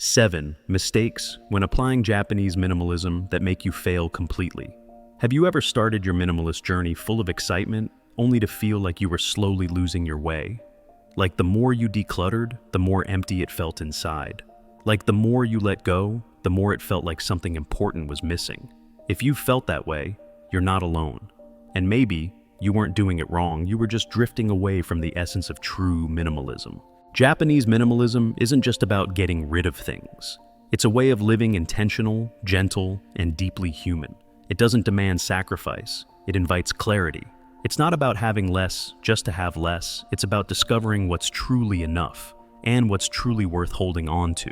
7 mistakes when applying Japanese minimalism that make you fail completely. Have you ever started your minimalist journey full of excitement, only to feel like you were slowly losing your way? Like the more you decluttered, the more empty it felt inside. Like the more you let go, the more it felt like something important was missing. If you felt that way, you're not alone. And maybe you weren't doing it wrong, you were just drifting away from the essence of true minimalism. Japanese minimalism isn't just about getting rid of things. It's a way of living intentional, gentle, and deeply human. It doesn't demand sacrifice. It invites clarity. It's not about having less just to have less. It's about discovering what's truly enough and what's truly worth holding on to.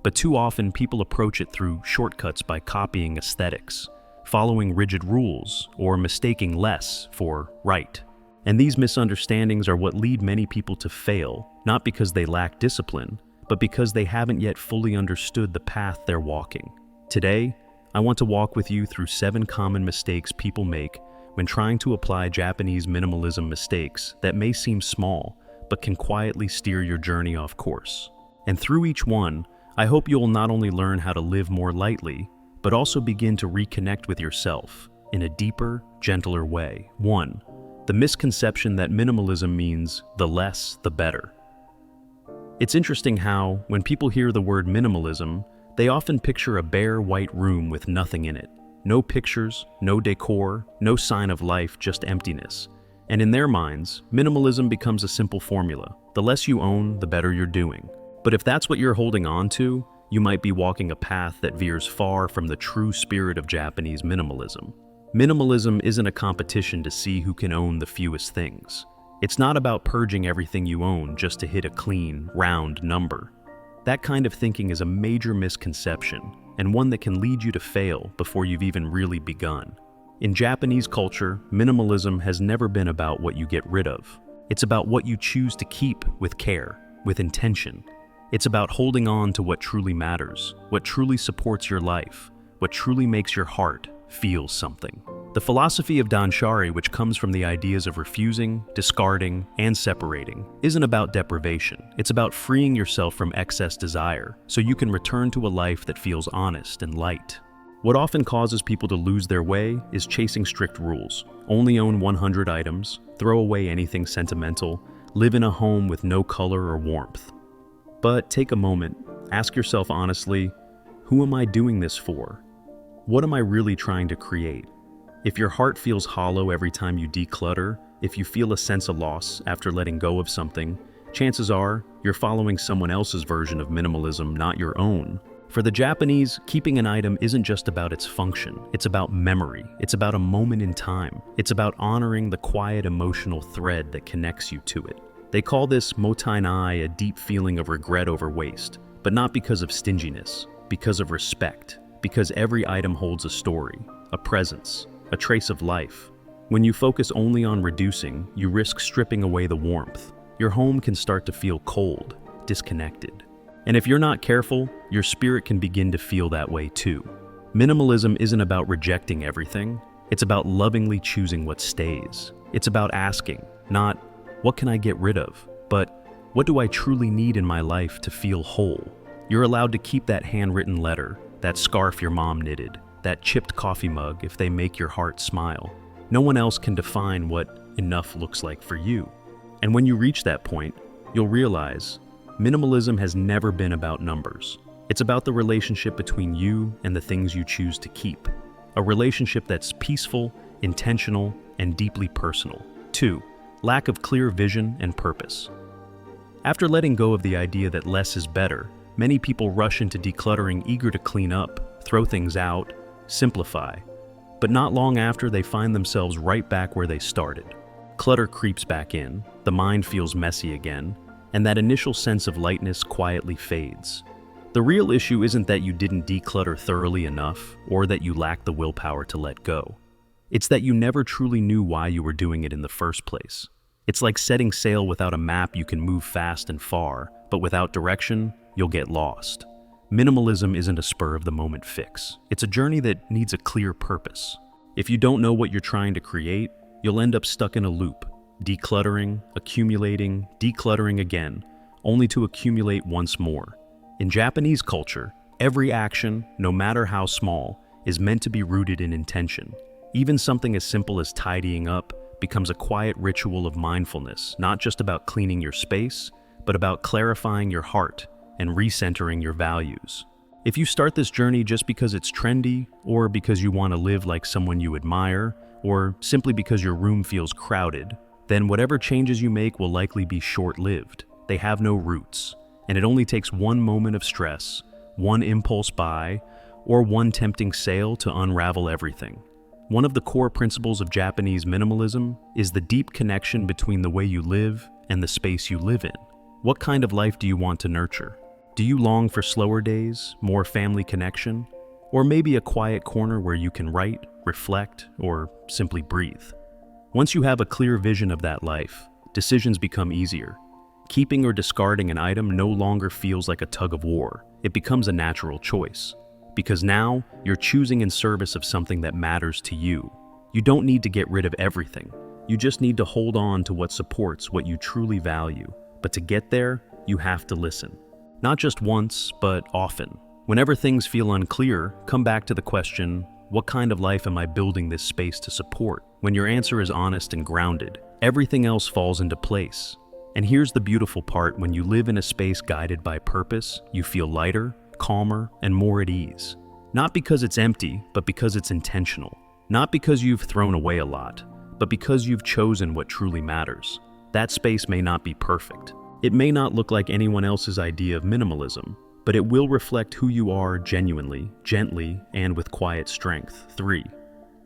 But too often, people approach it through shortcuts by copying aesthetics, following rigid rules, or mistaking less for right. And these misunderstandings are what lead many people to fail, not because they lack discipline, but because they haven't yet fully understood the path they're walking. Today, I want to walk with you through 7 common mistakes people make when trying to apply Japanese minimalism, mistakes that may seem small, but can quietly steer your journey off course. And through each one, I hope you'll not only learn how to live more lightly, but also begin to reconnect with yourself in a deeper, gentler way. 1. The misconception that minimalism means the less, the better. It's interesting how, when people hear the word minimalism, they often picture a bare white room with nothing in it. No pictures, no decor, no sign of life, just emptiness. And in their minds, minimalism becomes a simple formula. The less you own, the better you're doing. But if that's what you're holding on to, you might be walking a path that veers far from the true spirit of Japanese minimalism. Minimalism isn't a competition to see who can own the fewest things. It's not about purging everything you own just to hit a clean, round number. That kind of thinking is a major misconception, and one that can lead you to fail before you've even really begun. In Japanese culture, minimalism has never been about what you get rid of. It's about what you choose to keep with care, with intention. It's about holding on to what truly matters, what truly supports your life, what truly makes your heart feel something. The philosophy of Danshari, which comes from the ideas of refusing, discarding, and separating, isn't about deprivation. It's about freeing yourself from excess desire so you can return to a life that feels honest and light. What often causes people to lose their way is chasing strict rules. Only own 100 items, throw away anything sentimental, live in a home with no color or warmth. But take a moment, ask yourself honestly, who am I doing this for? What am I really trying to create? If your heart feels hollow every time you declutter, if you feel a sense of loss after letting go of something, chances are you're following someone else's version of minimalism, not your own. For the Japanese, keeping an item isn't just about its function. It's about memory. It's about a moment in time. It's about honoring the quiet emotional thread that connects you to it. They call this motainai, a deep feeling of regret over waste, but not because of stinginess, because of respect. Because every item holds a story, a presence, a trace of life. When you focus only on reducing, you risk stripping away the warmth. Your home can start to feel cold, disconnected. And if you're not careful, your spirit can begin to feel that way too. Minimalism isn't about rejecting everything. It's about lovingly choosing what stays. It's about asking, not, what can I get rid of? But, what do I truly need in my life to feel whole? You're allowed to keep that handwritten letter, that scarf your mom knitted, that chipped coffee mug if they make your heart smile. No one else can define what enough looks like for you. And when you reach that point, you'll realize minimalism has never been about numbers. It's about the relationship between you and the things you choose to keep. A relationship that's peaceful, intentional, and deeply personal. 2. Lack of clear vision and purpose. After letting go of the idea that less is better, many people rush into decluttering, eager to clean up, throw things out, simplify. But not long after, they find themselves right back where they started. Clutter creeps back in, the mind feels messy again, and that initial sense of lightness quietly fades. The real issue isn't that you didn't declutter thoroughly enough, or that you lacked the willpower to let go. It's that you never truly knew why you were doing it in the first place. It's like setting sail without a map. You can move fast and far, but without direction, you'll get lost. Minimalism isn't a spur-of-the-moment fix. It's a journey that needs a clear purpose. If you don't know what you're trying to create, you'll end up stuck in a loop, decluttering, accumulating, decluttering again, only to accumulate once more. In Japanese culture, every action, no matter how small, is meant to be rooted in intention. Even something as simple as tidying up becomes a quiet ritual of mindfulness, not just about cleaning your space, but about clarifying your heart and recentering your values. If you start this journey just because it's trendy, or because you want to live like someone you admire, or simply because your room feels crowded, then whatever changes you make will likely be short-lived. They have no roots, and it only takes one moment of stress, one impulse buy, or one tempting sale to unravel everything. One of the core principles of Japanese minimalism is the deep connection between the way you live and the space you live in. What kind of life do you want to nurture? Do you long for slower days, more family connection, or maybe a quiet corner where you can write, reflect, or simply breathe? Once you have a clear vision of that life, decisions become easier. Keeping or discarding an item no longer feels like a tug of war. It becomes a natural choice. Because now, you're choosing in service of something that matters to you. You don't need to get rid of everything. You just need to hold on to what supports what you truly value. But to get there, you have to listen. Not just once, but often. Whenever things feel unclear, come back to the question, what kind of life am I building this space to support? When your answer is honest and grounded, everything else falls into place. And here's the beautiful part: when you live in a space guided by purpose, you feel lighter, calmer, and more at ease. Not because it's empty, but because it's intentional. Not because you've thrown away a lot, but because you've chosen what truly matters. That space may not be perfect. It may not look like anyone else's idea of minimalism, but it will reflect who you are genuinely, gently, and with quiet strength. 3.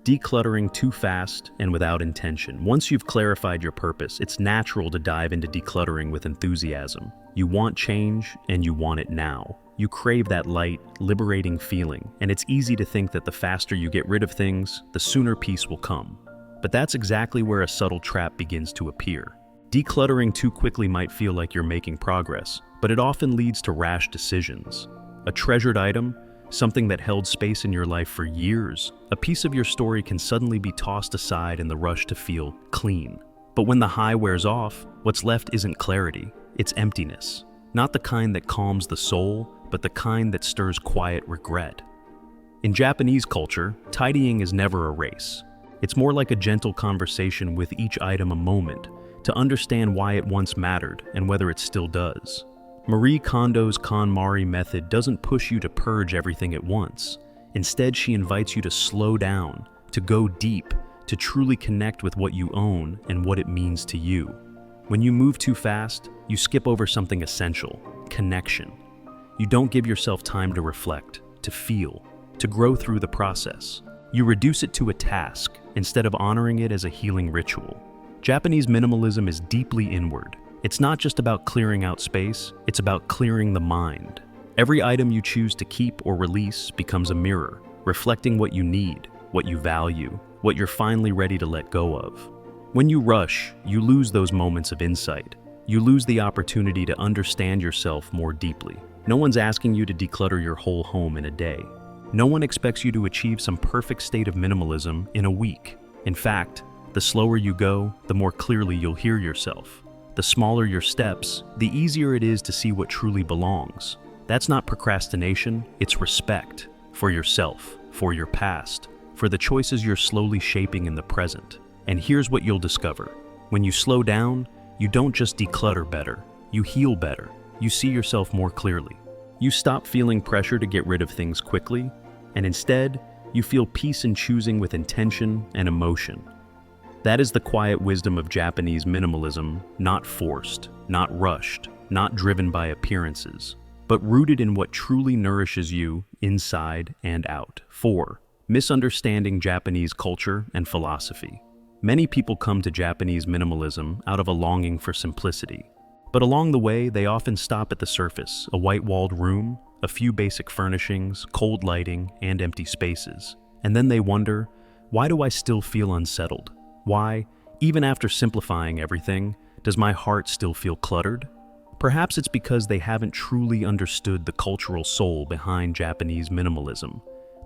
Decluttering too fast and without intention. Once you've clarified your purpose, it's natural to dive into decluttering with enthusiasm. You want change, and you want it now. You crave that light, liberating feeling, and it's easy to think that the faster you get rid of things, the sooner peace will come. But that's exactly where a subtle trap begins to appear. Decluttering too quickly might feel like you're making progress, but it often leads to rash decisions. A treasured item, something that held space in your life for years, a piece of your story can suddenly be tossed aside in the rush to feel clean. But when the high wears off, what's left isn't clarity, it's emptiness. Not the kind that calms the soul, but the kind that stirs quiet regret. In Japanese culture, tidying is never a race. It's more like a gentle conversation with each item a moment, to understand why it once mattered and whether it still does. Marie Kondo's KonMari method doesn't push you to purge everything at once. Instead, she invites you to slow down, to go deep, to truly connect with what you own and what it means to you. When you move too fast, you skip over something essential: connection. You don't give yourself time to reflect, to feel, to grow through the process. You reduce it to a task instead of honoring it as a healing ritual. Japanese minimalism is deeply inward. It's not just about clearing out space, it's about clearing the mind. Every item you choose to keep or release becomes a mirror, reflecting what you need, what you value, what you're finally ready to let go of. When you rush, you lose those moments of insight. You lose the opportunity to understand yourself more deeply. No one's asking you to declutter your whole home in a day. No one expects you to achieve some perfect state of minimalism in a week. In fact, the slower you go, the more clearly you'll hear yourself. The smaller your steps, the easier it is to see what truly belongs. That's not procrastination, it's respect for yourself, for your past, for the choices you're slowly shaping in the present. And here's what you'll discover. When you slow down, you don't just declutter better, you heal better. You see yourself more clearly. You stop feeling pressure to get rid of things quickly, and instead, you feel peace in choosing with intention and emotion. That is the quiet wisdom of Japanese minimalism, not forced, not rushed, not driven by appearances, but rooted in what truly nourishes you inside and out. 4. Misunderstanding Japanese culture and philosophy. Many people come to Japanese minimalism out of a longing for simplicity. But along the way, they often stop at the surface: a white-walled room, a few basic furnishings, cold lighting, and empty spaces. And then they wonder, why do I still feel unsettled? Why, even after simplifying everything, does my heart still feel cluttered? Perhaps it's because they haven't truly understood the cultural soul behind Japanese minimalism,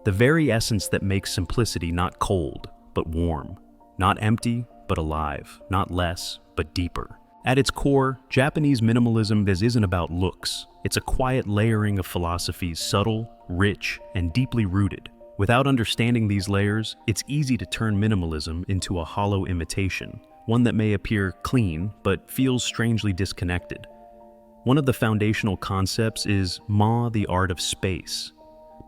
the very essence that makes simplicity not cold, but warm, not empty, but alive, not less, but deeper. At its core, Japanese minimalism isn't about looks. It's a quiet layering of philosophies subtle, rich, and deeply rooted. Without understanding these layers, it's easy to turn minimalism into a hollow imitation, one that may appear clean but feels strangely disconnected. One of the foundational concepts is Ma, the art of space.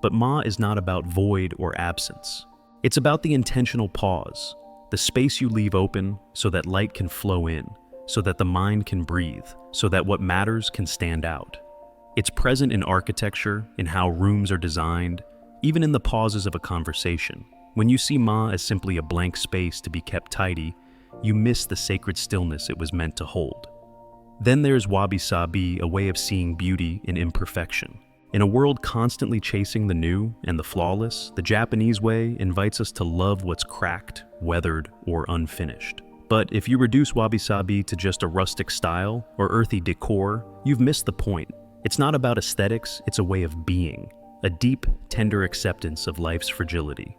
But Ma is not about void or absence. It's about the intentional pause, the space you leave open so that light can flow in, so that the mind can breathe, so that what matters can stand out. It's present in architecture, in how rooms are designed, even in the pauses of a conversation. When you see Ma as simply a blank space to be kept tidy, you miss the sacred stillness it was meant to hold. Then there's wabi-sabi, a way of seeing beauty in imperfection. In a world constantly chasing the new and the flawless, the Japanese way invites us to love what's cracked, weathered, or unfinished. But if you reduce wabi-sabi to just a rustic style or earthy decor, you've missed the point. It's not about aesthetics, it's a way of being, a deep, tender acceptance of life's fragility.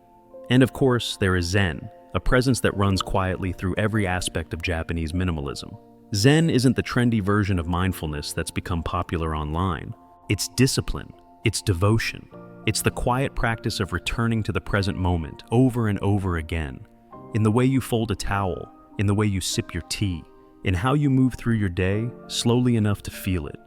And of course, there is Zen, a presence that runs quietly through every aspect of Japanese minimalism. Zen isn't the trendy version of mindfulness that's become popular online. It's discipline, it's devotion, it's the quiet practice of returning to the present moment over and over again, in the way you fold a towel, in the way you sip your tea, in how you move through your day slowly enough to feel it.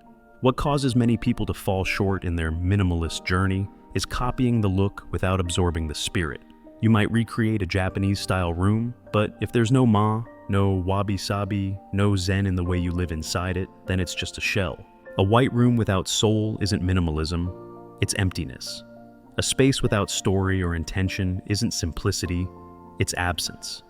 What causes many people to fall short in their minimalist journey is copying the look without absorbing the spirit. You might recreate a Japanese-style room, but if there's no Ma, no wabi-sabi, no Zen in the way you live inside it, then it's just a shell. A white room without soul isn't minimalism, it's emptiness. A space without story or intention isn't simplicity, it's absence.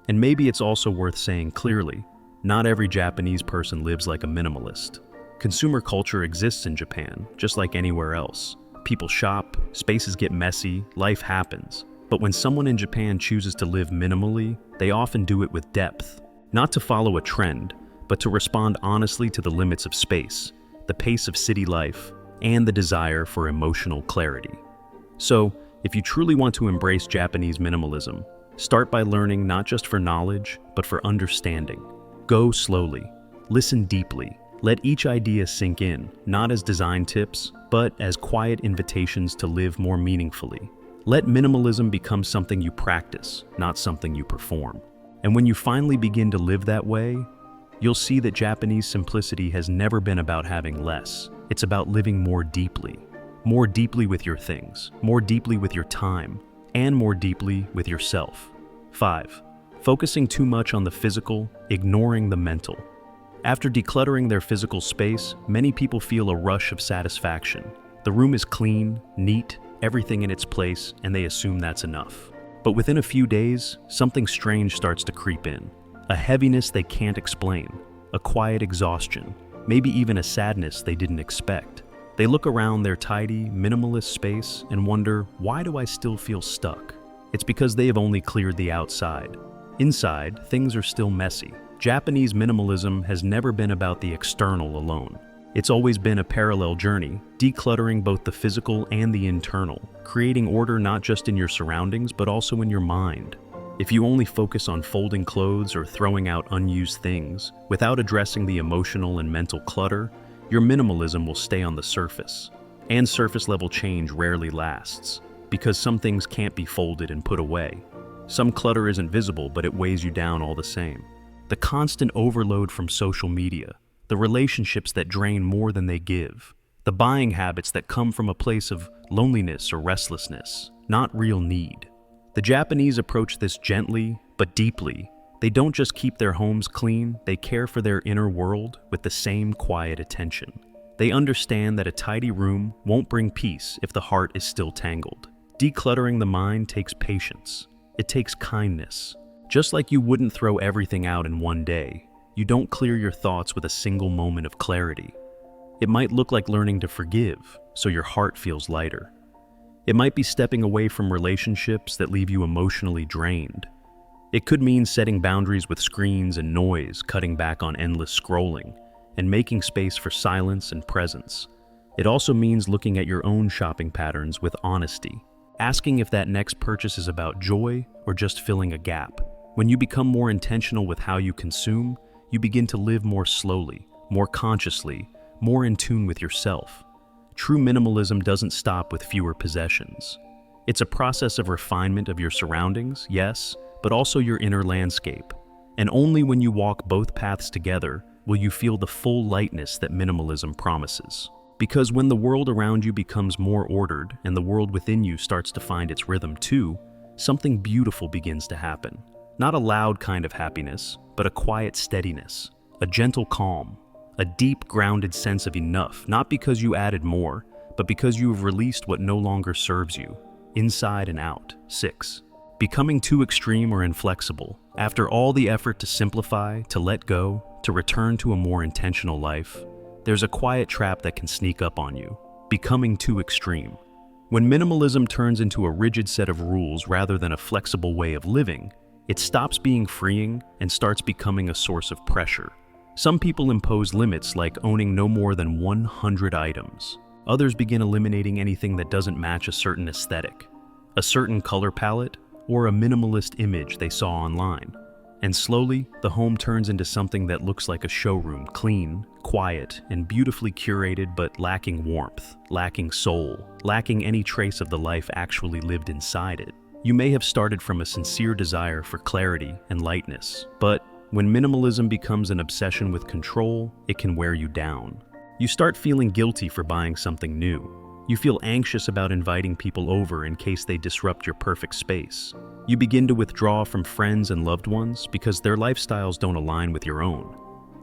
And maybe it's also worth saying clearly, not every Japanese person lives like a minimalist. Consumer culture exists in Japan, just like anywhere else. People shop, spaces get messy, life happens. But when someone in Japan chooses to live minimally, they often do it with depth. Not to follow a trend, but to respond honestly to the limits of space, the pace of city life, and the desire for emotional clarity. So, if you truly want to embrace Japanese minimalism, start by learning not just for knowledge, but for understanding. Go slowly, listen deeply, let each idea sink in, not as design tips, but as quiet invitations to live more meaningfully. Let minimalism become something you practice, not something you perform. And when you finally begin to live that way, you'll see that Japanese simplicity has never been about having less. It's about living more deeply with your things, more deeply with your time, and more deeply with yourself. 5. Focusing too much on the physical, ignoring the mental. After decluttering their physical space, many people feel a rush of satisfaction. The room is clean, neat, everything in its place, and they assume that's enough. But within a few days, something strange starts to creep in. A heaviness they can't explain, a quiet exhaustion, maybe even a sadness they didn't expect. They look around their tidy, minimalist space and wonder, why do I still feel stuck? It's because they have only cleared the outside. Inside, things are still messy. Japanese minimalism has never been about the external alone. It's always been a parallel journey, decluttering both the physical and the internal, creating order not just in your surroundings, but also in your mind. If you only focus on folding clothes or throwing out unused things, without addressing the emotional and mental clutter, your minimalism will stay on the surface. And surface-level change rarely lasts, because some things can't be folded and put away. Some clutter isn't visible, but it weighs you down all the same. The constant overload from social media, the relationships that drain more than they give, the buying habits that come from a place of loneliness or restlessness, not real need. The Japanese approach this gently, but deeply. They don't just keep their homes clean, they care for their inner world with the same quiet attention. They understand that a tidy room won't bring peace if the heart is still tangled. Decluttering the mind takes patience. It takes kindness. Just like you wouldn't throw everything out in one day, you don't clear your thoughts with a single moment of clarity. It might look like learning to forgive, so your heart feels lighter. It might be stepping away from relationships that leave you emotionally drained. It could mean setting boundaries with screens and noise, cutting back on endless scrolling, and making space for silence and presence. It also means looking at your own shopping patterns with honesty, asking if that next purchase is about joy or just filling a gap. When you become more intentional with how you consume, you begin to live more slowly, more consciously, more in tune with yourself. True minimalism doesn't stop with fewer possessions. It's a process of refinement of your surroundings, yes, but also your inner landscape. And only when you walk both paths together will you feel the full lightness that minimalism promises. Because when the world around you becomes more ordered and the world within you starts to find its rhythm too, something beautiful begins to happen. Not a loud kind of happiness, but a quiet steadiness, a gentle calm, a deep grounded sense of enough, not because you added more, but because you have released what no longer serves you, inside and out. 6. Becoming too extreme or inflexible. After all the effort to simplify, to let go, to return to a more intentional life, there's a quiet trap that can sneak up on you: becoming too extreme. When minimalism turns into a rigid set of rules rather than a flexible way of living, it stops being freeing and starts becoming a source of pressure. Some people impose limits like owning no more than 100 items. Others begin eliminating anything that doesn't match a certain aesthetic, a certain color palette, or a minimalist image they saw online. And slowly, the home turns into something that looks like a showroom, clean, quiet, and beautifully curated, but lacking warmth, lacking soul, lacking any trace of the life actually lived inside it. You may have started from a sincere desire for clarity and lightness, but when minimalism becomes an obsession with control, it can wear you down. You start feeling guilty for buying something new. You feel anxious about inviting people over in case they disrupt your perfect space. You begin to withdraw from friends and loved ones because their lifestyles don't align with your own.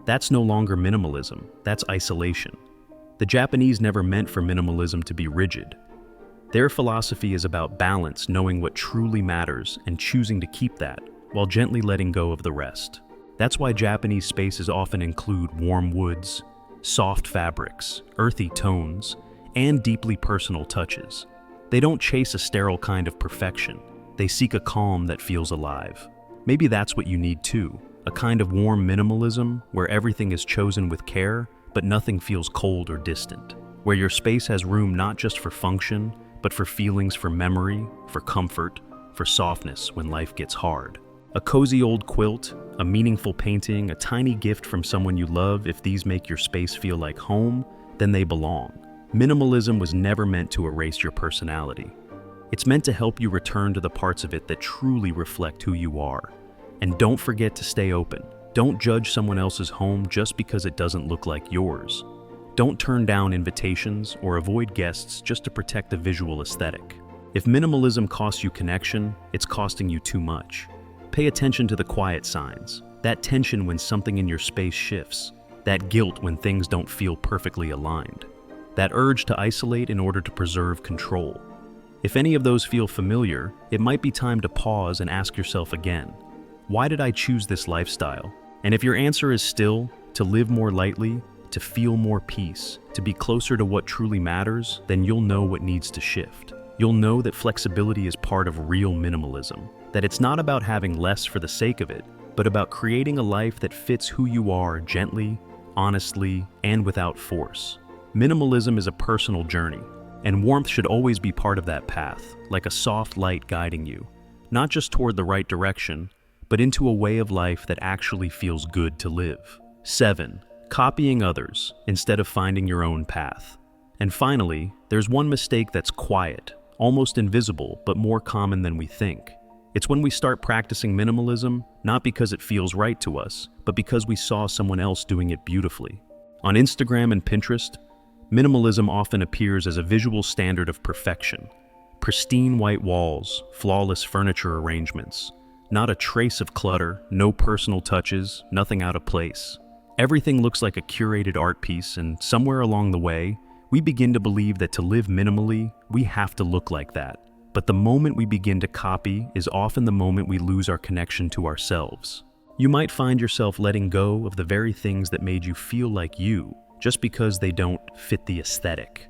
That's no longer minimalism, that's isolation. The Japanese never meant for minimalism to be rigid. Their philosophy is about balance, knowing what truly matters and choosing to keep that, while gently letting go of the rest. That's why Japanese spaces often include warm woods, soft fabrics, earthy tones, and deeply personal touches. They don't chase a sterile kind of perfection. They seek a calm that feels alive. Maybe that's what you need too, a kind of warm minimalism where everything is chosen with care, but nothing feels cold or distant, where your space has room not just for function, but for feelings, for memory, for comfort, for softness when life gets hard. A cozy old quilt, a meaningful painting, a tiny gift from someone you love, if these make your space feel like home, then they belong. Minimalism was never meant to erase your personality. It's meant to help you return to the parts of it that truly reflect who you are. And don't forget to stay open. Don't judge someone else's home just because it doesn't look like yours. Don't turn down invitations or avoid guests just to protect the visual aesthetic. If minimalism costs you connection, it's costing you too much. Pay attention to the quiet signs, that tension when something in your space shifts, that guilt when things don't feel perfectly aligned, that urge to isolate in order to preserve control. If any of those feel familiar, it might be time to pause and ask yourself again, why did I choose this lifestyle? And if your answer is still to live more lightly, to feel more peace, to be closer to what truly matters, then you'll know what needs to shift. You'll know that flexibility is part of real minimalism, that it's not about having less for the sake of it, but about creating a life that fits who you are gently, honestly, and without force. Minimalism is a personal journey, and warmth should always be part of that path, like a soft light guiding you, not just toward the right direction, but into a way of life that actually feels good to live. 7. Copying others instead of finding your own path. And finally, there's one mistake that's quiet, almost invisible, but more common than we think. It's when we start practicing minimalism, not because it feels right to us, but because we saw someone else doing it beautifully. On Instagram and Pinterest, minimalism often appears as a visual standard of perfection. Pristine white walls, flawless furniture arrangements, not a trace of clutter, no personal touches, nothing out of place. Everything looks like a curated art piece, and somewhere along the way, we begin to believe that to live minimally, we have to look like that. But the moment we begin to copy is often the moment we lose our connection to ourselves. You might find yourself letting go of the very things that made you feel like you, just because they don't fit the aesthetic.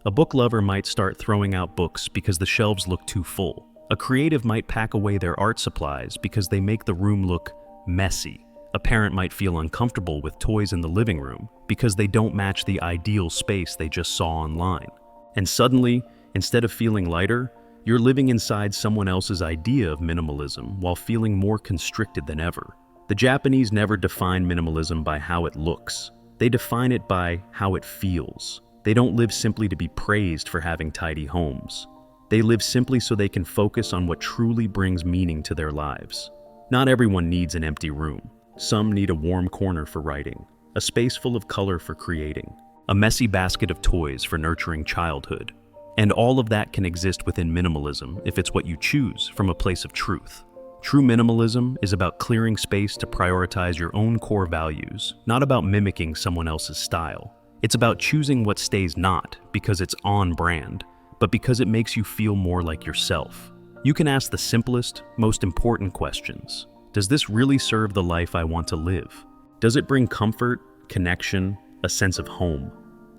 A book lover might start throwing out books because the shelves look too full. A creative might pack away their art supplies because they make the room look messy. A parent might feel uncomfortable with toys in the living room because they don't match the ideal space they just saw online. And suddenly, instead of feeling lighter, you're living inside someone else's idea of minimalism while feeling more constricted than ever. The Japanese never define minimalism by how it looks. They define it by how it feels. They don't live simply to be praised for having tidy homes. They live simply so they can focus on what truly brings meaning to their lives. Not everyone needs an empty room. Some need a warm corner for writing, a space full of color for creating, a messy basket of toys for nurturing childhood. And all of that can exist within minimalism if it's what you choose from a place of truth. True minimalism is about clearing space to prioritize your own core values, not about mimicking someone else's style. It's about choosing what stays not because it's on brand, but because it makes you feel more like yourself. You can ask the simplest, most important questions. Does this really serve the life I want to live? Does it bring comfort, connection, a sense of home?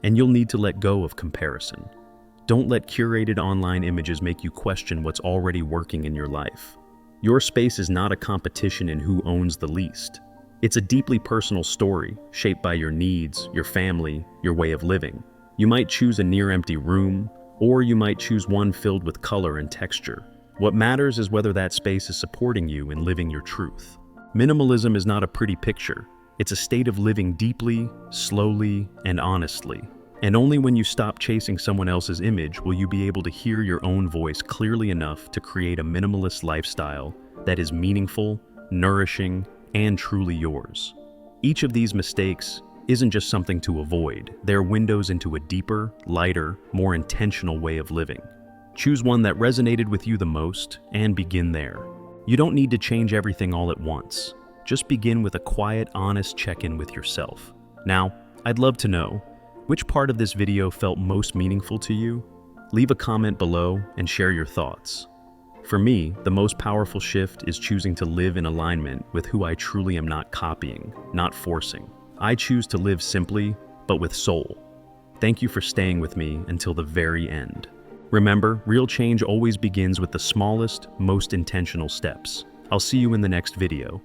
And you'll need to let go of comparison. Don't let curated online images make you question what's already working in your life. Your space is not a competition in who owns the least. It's a deeply personal story, shaped by your needs, your family, your way of living. You might choose a near-empty room, or you might choose one filled with color and texture. What matters is whether that space is supporting you in living your truth. Minimalism is not a pretty picture. It's a state of living deeply, slowly, and honestly. And only when you stop chasing someone else's image will you be able to hear your own voice clearly enough to create a minimalist lifestyle that is meaningful, nourishing, and truly yours. Each of these mistakes isn't just something to avoid. They're windows into a deeper, lighter, more intentional way of living. Choose one that resonated with you the most and begin there. You don't need to change everything all at once. Just begin with a quiet, honest check-in with yourself. Now, I'd love to know, which part of this video felt most meaningful to you? Leave a comment below and share your thoughts. For me, the most powerful shift is choosing to live in alignment with who I truly am, not copying, not forcing. I choose to live simply, but with soul. Thank you for staying with me until the very end. Remember, real change always begins with the smallest, most intentional steps. I'll see you in the next video.